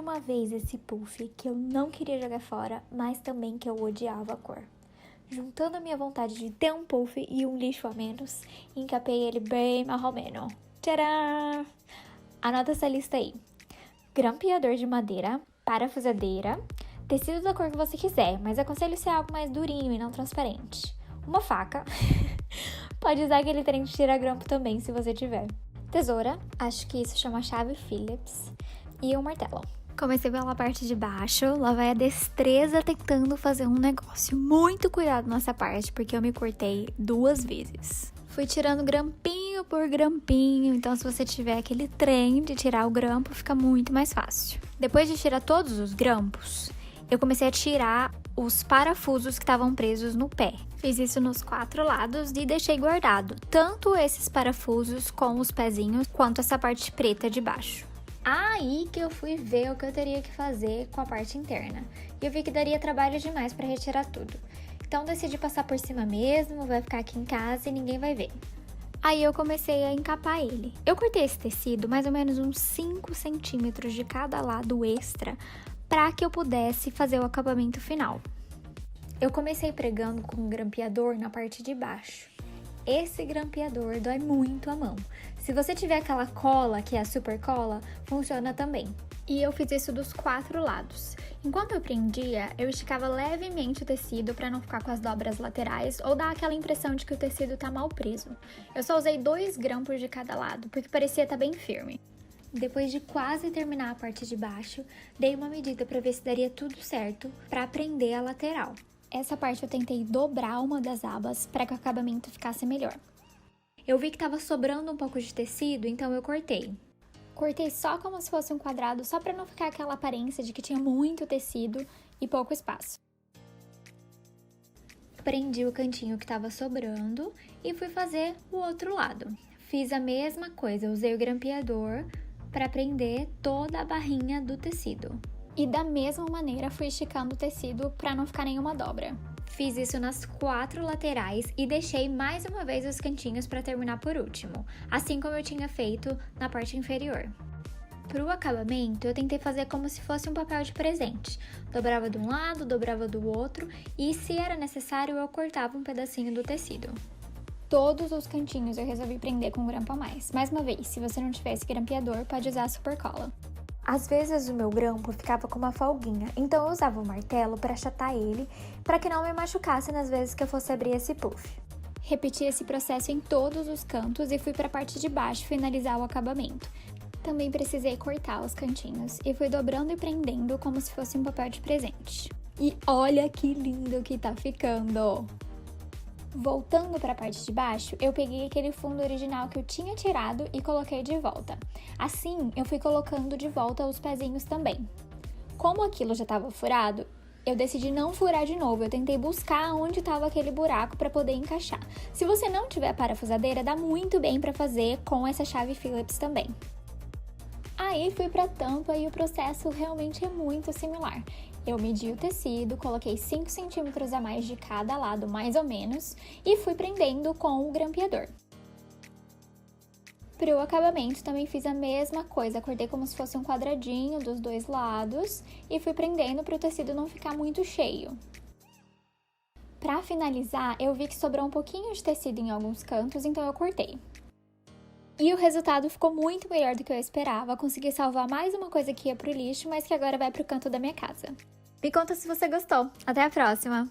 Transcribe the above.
uma vez esse puff que eu não queria jogar fora, mas também que eu odiava a cor. Juntando a minha vontade de ter um puff e um lixo a menos, encapei ele bem marromeno. Tcharam! Anota essa lista aí. Grampeador de madeira, parafusadeira, tecido da cor que você quiser, mas aconselho ser algo mais durinho e não transparente. Uma faca, pode usar aquele trem de tirar grampo também, se você tiver. Tesoura, acho que isso chama chave Phillips, e um martelo. Comecei pela parte de baixo, lá vai a destreza tentando fazer um negócio. Muito cuidado nessa parte, porque eu me cortei 2 vezes. Fui tirando grampinho por grampinho, então se você tiver aquele trem de tirar o grampo, fica muito mais fácil. Depois de tirar todos os grampos, eu comecei a tirar os parafusos que estavam presos no pé. Fiz isso nos 4 lados e deixei guardado, tanto esses parafusos com os pezinhos, quanto essa parte preta de baixo. Aí que eu fui ver o que eu teria que fazer com a parte interna. E eu vi que daria trabalho demais para retirar tudo. Então decidi passar por cima mesmo, vai ficar aqui em casa e ninguém vai ver. Aí eu comecei a encapar ele. Eu cortei esse tecido mais ou menos uns 5 centímetros de cada lado extra para que eu pudesse fazer o acabamento final. Eu comecei pregando com um grampeador na parte de baixo. Esse grampeador dói muito a mão. Se você tiver aquela cola, que é a super cola, funciona também. E eu fiz isso dos 4 lados. Enquanto eu prendia, eu esticava levemente o tecido para não ficar com as dobras laterais ou dar aquela impressão de que o tecido tá mal preso. Eu só usei 2 grampos de cada lado, porque parecia estar bem firme. Depois de quase terminar a parte de baixo, dei uma medida para ver se daria tudo certo para prender a lateral. Essa parte eu tentei dobrar uma das abas para que o acabamento ficasse melhor. Eu vi que estava sobrando um pouco de tecido, então eu cortei. Cortei só como se fosse um quadrado, só para não ficar aquela aparência de que tinha muito tecido e pouco espaço. Prendi o cantinho que estava sobrando e fui fazer o outro lado. Fiz a mesma coisa, usei o grampeador para prender toda a barrinha do tecido. E da mesma maneira fui esticando o tecido para não ficar nenhuma dobra. Fiz isso nas 4 laterais e deixei mais uma vez os cantinhos para terminar por último, assim como eu tinha feito na parte inferior. Para o acabamento, eu tentei fazer como se fosse um papel de presente. Dobrava de um lado, dobrava do outro e, se era necessário, eu cortava um pedacinho do tecido. Todos os cantinhos eu resolvi prender com um grampo a mais. Mais uma vez, se você não tiver esse grampeador, pode usar a super cola. Às vezes o meu grampo ficava com uma folguinha, então eu usava o martelo para achatar ele, para que não me machucasse nas vezes que eu fosse abrir esse puff. Repeti esse processo em todos os cantos e fui para a parte de baixo finalizar o acabamento. Também precisei cortar os cantinhos e fui dobrando e prendendo como se fosse um papel de presente. E olha que lindo que tá ficando! Voltando para a parte de baixo, eu peguei aquele fundo original que eu tinha tirado e coloquei de volta. Assim, eu fui colocando de volta os pezinhos também. Como aquilo já estava furado, eu decidi não furar de novo. Eu tentei buscar onde estava aquele buraco para poder encaixar. Se você não tiver parafusadeira, dá muito bem para fazer com essa chave Phillips também. Aí fui para a tampa e o processo realmente é muito similar. Eu medi o tecido, coloquei 5 centímetros a mais de cada lado, mais ou menos, e fui prendendo com o grampeador. Para o acabamento, também fiz a mesma coisa, cortei como se fosse um quadradinho dos 2 lados e fui prendendo para o tecido não ficar muito cheio. Para finalizar, eu vi que sobrou um pouquinho de tecido em alguns cantos, então eu cortei. E o resultado ficou muito melhor do que eu esperava, consegui salvar mais uma coisa que ia pro lixo, mas que agora vai pro canto da minha casa. Me conta se você gostou. Até a próxima!